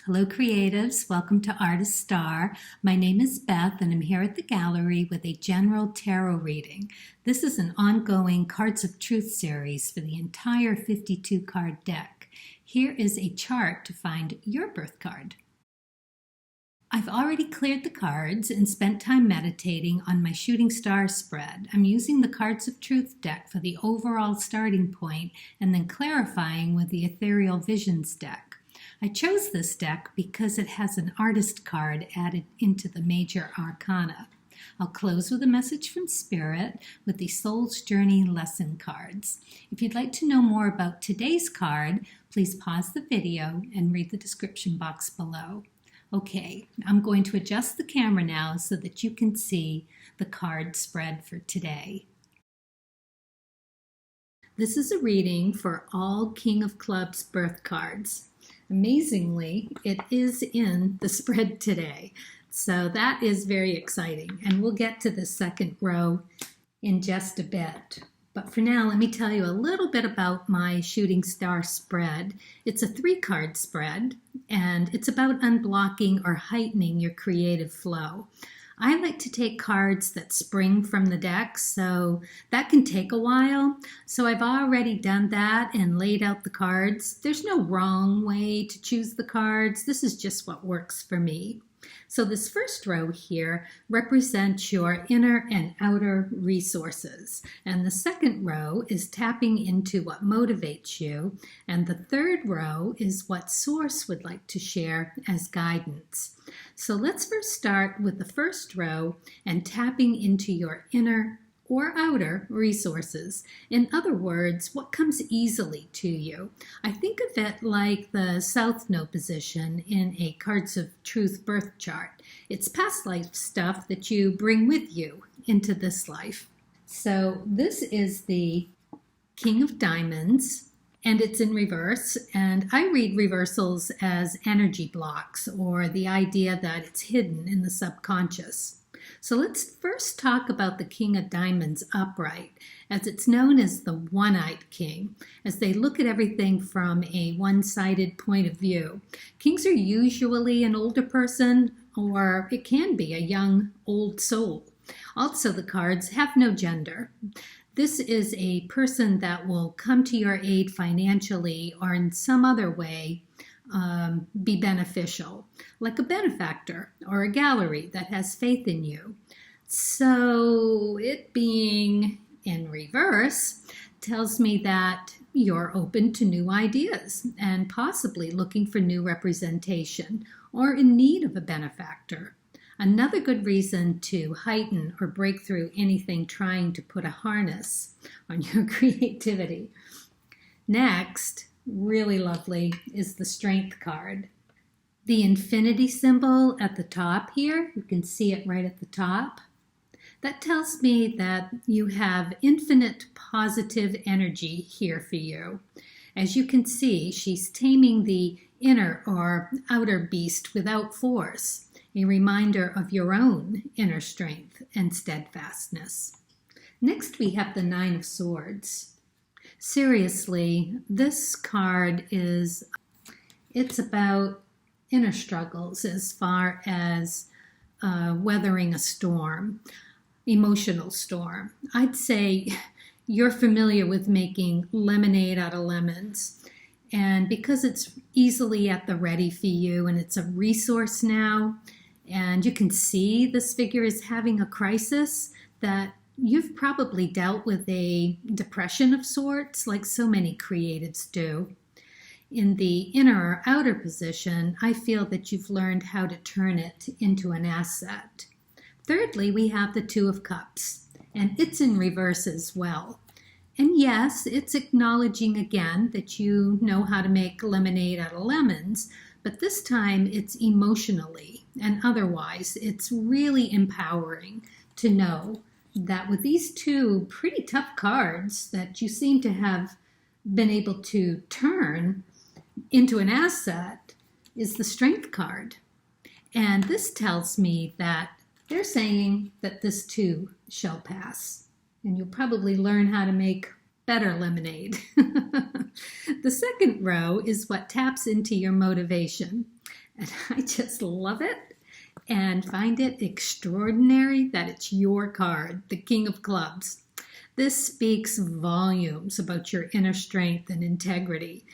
Hello creatives, welcome to Artist Star. My name is Beth and I'm here at the gallery with a general tarot reading. This is an ongoing Cards of Truth series for the entire 52 card deck. Here is a chart to find your birth card. I've already cleared the cards and spent time meditating on my shooting star spread. I'm using the Cards of Truth deck for the overall starting point and then clarifying with the Ethereal Visions deck. I chose this deck because it has an artist card added into the major arcana. I'll close with a message from Spirit with the Soul's Journey lesson cards. If you'd like to know more about today's card, please pause the video and read the description box below. Okay, I'm going to adjust the camera now so that you can see the card spread for today. This is a reading for all King of Clubs birth cards. Amazingly, it is in the spread today, so that is very exciting, and we'll get to the second row in just a bit. But for now, let me tell you a little bit about my shooting star spread. It's a 3-card spread, and it's about unblocking or heightening your creative flow. I like to take cards that spring from the deck, so that can take a while. So I've already done that and laid out the cards. There's no wrong way to choose the cards. This is just what works for me. So this first row here represents your inner and outer resources. And the second row is tapping into what motivates you. And the third row is what Source would like to share as guidance. So let's first start with the first row and tapping into your inner or outer resources. In other words, what comes easily to you. I think of it like the South Node position in a Cards of Truth birth chart. It's past life stuff that you bring with you into this life. So this is the King of Diamonds, and it's in reverse, and I read reversals as energy blocks or the idea that it's hidden in the subconscious. So let's first talk about the King of Diamonds upright, as it's known as the one-eyed king, as they look at everything from a one-sided point of view. Kings are usually an older person, or it can be a young, old soul. Also, the cards have no gender. This is a person that will come to your aid financially or in some other way be beneficial, like a benefactor or a gallery that has faith in you. So it being in reverse tells me that you're open to new ideas and possibly looking for new representation or in need of a benefactor. Another good reason to heighten or break through anything trying to put a harness on your creativity. Next, really lovely, is the Strength card. The infinity symbol at the top here, you can see it right at the top. That tells me that you have infinite positive energy here for you. As you can see, she's taming the inner or outer beast without force, a reminder of your own inner strength and steadfastness. Next, we have the Nine of Swords. Seriously, this card it's about inner struggles as far as weathering a storm, emotional storm. I'd say you're familiar with making lemonade out of lemons. And because it's easily at the ready for you and it's a resource now, and you can see this figure is having a crisis, that you've probably dealt with a depression of sorts, like so many creatives do. In the inner or outer position, I feel that you've learned how to turn it into an asset. Thirdly, we have the Two of Cups, and it's in reverse as well. And yes, it's acknowledging again that you know how to make lemonade out of lemons, but this time it's emotionally and otherwise. It's really empowering to know that with these two pretty tough cards that you seem to have been able to turn into an asset is the Strength card. And this tells me that they're saying that this too shall pass. And you'll probably learn how to make better lemonade. The second row is what taps into your motivation. And I just love it and find it extraordinary that it's your card, the King of Clubs. This speaks volumes about your inner strength and integrity.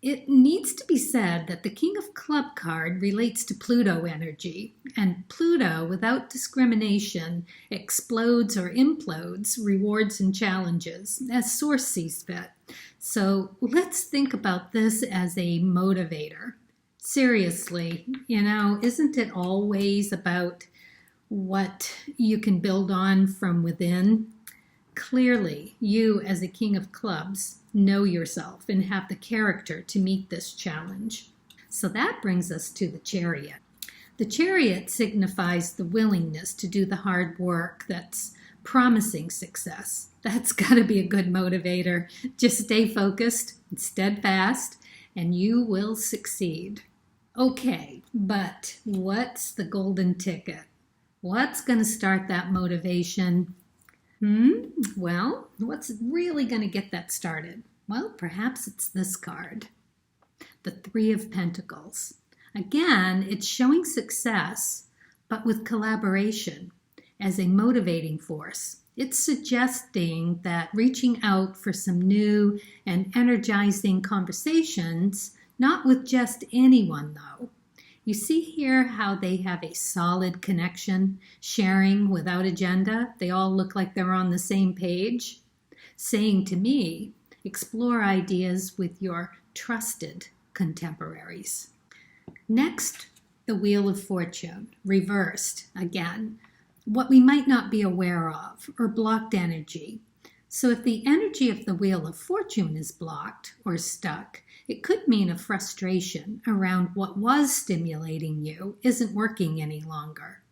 It needs to be said that the King of Club card relates to Pluto energy, and Pluto, without discrimination, explodes or implodes rewards and challenges as Source sees fit. So let's think about this as a motivator. Seriously, isn't it always about what you can build on from within? Clearly, you as a King of Clubs know yourself and have the character to meet this challenge. So that brings us to the Chariot. The Chariot signifies the willingness to do the hard work that's promising success. That's got to be a good motivator. Just stay focused and steadfast, and you will succeed. Okay, but what's the golden ticket? What's going to start that motivation? Well, what's really going to get that started? Well, perhaps it's this card, the Three of Pentacles. Again, it's showing success, but with collaboration as a motivating force. It's suggesting that reaching out for some new and energizing conversations, not with just anyone though. You see here how they have a solid connection, sharing without agenda. They all look like they're on the same page. Saying to me, explore ideas with your trusted contemporaries. Next, the Wheel of Fortune, reversed again. What we might not be aware of, or blocked energy. So if the energy of the Wheel of Fortune is blocked or stuck, it could mean a frustration around what was stimulating you isn't working any longer.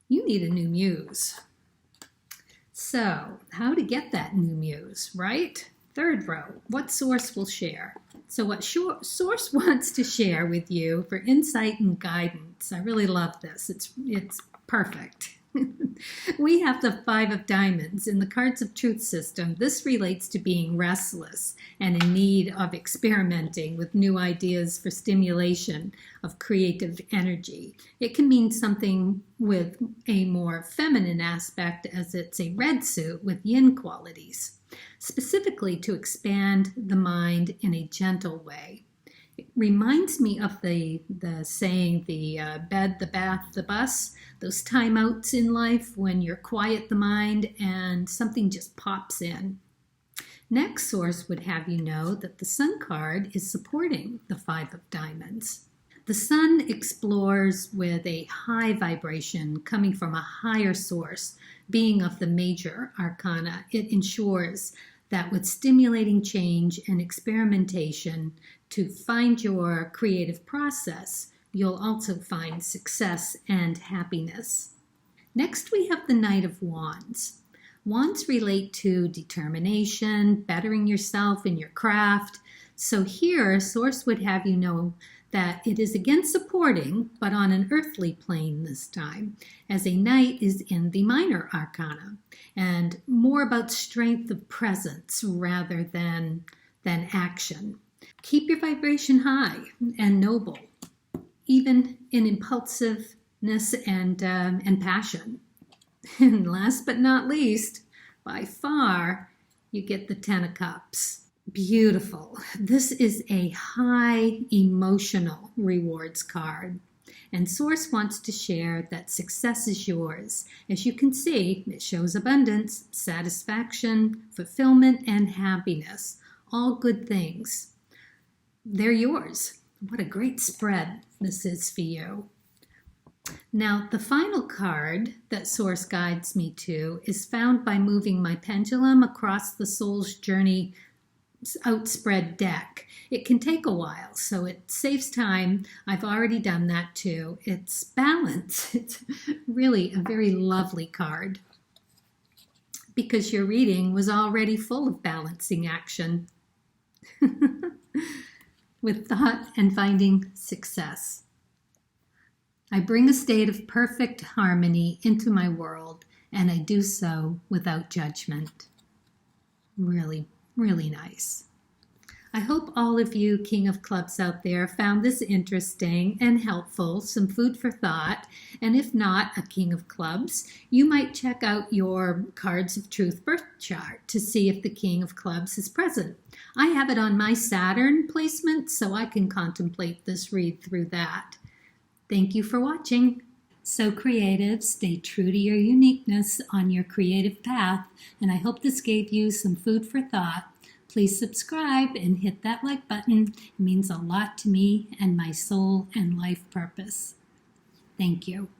You need a new muse. So, how to get that new muse, right? Third row, what source will share? So what source wants to share with you for insight and guidance? I really love this. It's perfect. We have the Five of Diamonds in the Cards of Truth system. This relates to being restless and in need of experimenting with new ideas for stimulation of creative energy. It can mean something with a more feminine aspect, as it's a red suit with yin qualities, specifically to expand the mind in a gentle way. It reminds me of the saying, the bed, the bath, the bus, those timeouts in life when you're quiet the mind and something just pops in. Next source would have you know that the Sun card is supporting the Five of Diamonds. The Sun explores with a high vibration coming from a higher source, being of the major arcana. It ensures that with stimulating change and experimentation to find your creative process, you'll also find success and happiness. Next, we have the Knight of Wands. Wands relate to determination, bettering yourself in your craft. So here, Source would have you know that it is again supporting, but on an earthly plane this time, as a knight is in the minor arcana, and more about strength of presence rather than action. Keep your vibration high and noble, even in impulsiveness and passion. And last but not least, by far, you get the Ten of Cups. Beautiful. This is a high emotional rewards card. And Source wants to share that success is yours. As you can see, it shows abundance, satisfaction, fulfillment, and happiness. All good things. They're yours. What a great spread this is for you. Now, the final card that Source guides me to is found by moving my pendulum across the soul's journey outspread deck. It can take a while, so it saves time. I've already done that too. It's balance. It's really a very lovely card because your reading was already full of balancing action with thought and finding success. I bring a state of perfect harmony into my world, and I do so without judgment. Really, really nice. I hope all of you King of Clubs out there found this interesting and helpful, some food for thought. And if not a King of Clubs, you might check out your Cards of Truth birth chart to see if the King of Clubs is present. I have it on my Saturn placement, so I can contemplate this read through that. Thank you for watching. So creative, stay true to your uniqueness on your creative path, and I hope this gave you some food for thought. Please subscribe and hit that like button. It means a lot to me and my soul and life purpose. Thank you.